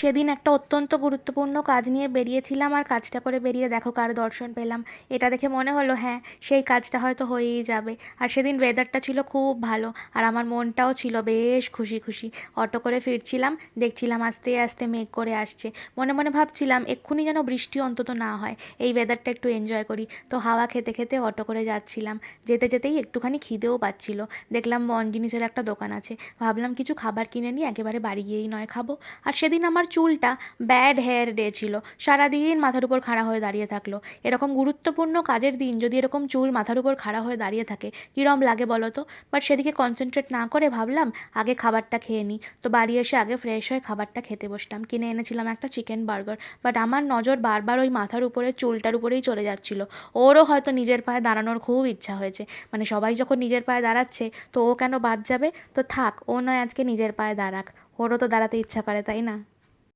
সেদিন একটা অত্যন্ত গুরুত্বপূর্ণ কাজ নিয়ে বেরিয়েছিলাম, আর কাজটা করে বেরিয়ে দেখো কার দর্শন পেলাম। এটা দেখে মনে হলো হ্যাঁ, সেই কাজটা হয়তো হয়েই যাবে। আর সেদিন ওয়েদারটা ছিল খুব ভালো, আর আমার মনটাও ছিল বেশ খুশি খুশি। অটো করে ফিরছিলাম, দেখছিলাম আস্তে আস্তে মেঘ করে আসছে। মনে মনে ভাবছিলাম এক্ষুনি যেন বৃষ্টি অন্তত না হয়, এই ওয়েদারটা একটু এনজয় করি। তো হাওয়া খেতে খেতে অটো করে যাচ্ছিলাম। যেতে যেতেই একটুখানি খিদেও পাচ্ছিল। দেখলাম বন জিনিসের একটা দোকান আছে, ভাবলাম কিছু খাবার কিনে নিয়ে একেবারে বাড়ি গিয়েই নয় খাবো। আর সেদিন আমার চুলটা ব্যাড হেয়ার ডে ছিল, সারাদিন মাথার উপর খাড়া হয়ে দাঁড়িয়ে থাকলো। এরকম গুরুত্বপূর্ণ কাজের দিন যদি এরকম চুল মাথার উপর খাড়া হয়ে দাঁড়িয়ে থাকে, কীরম লাগে বলো তো। বাট সেদিকে কনসেন্ট্রেট না করে ভাবলাম আগে খাবারটা খেয়ে নিই। তো বাড়ি এসে আগে ফ্রেশ হয়ে খাবারটা খেতে বসলাম। কিনে এনেছিলাম একটা চিকেন বার্গার। বাট আমার নজর বারবার ওই মাথার উপরে চুলটার উপরেই চলে যাচ্ছিল। ওরও হয়তো নিজের পায়ে দাঁড়ানোর খুব ইচ্ছা হয়েছে। মানে সবাই যখন নিজের পায়ে দাঁড়াচ্ছে, তো ও কেন বাদ যাবে? তো থাক, ও নয় আজকে নিজের পায়ে দাঁড়াক। ওরও তো দাঁড়াতে ইচ্ছা করে, তাই না?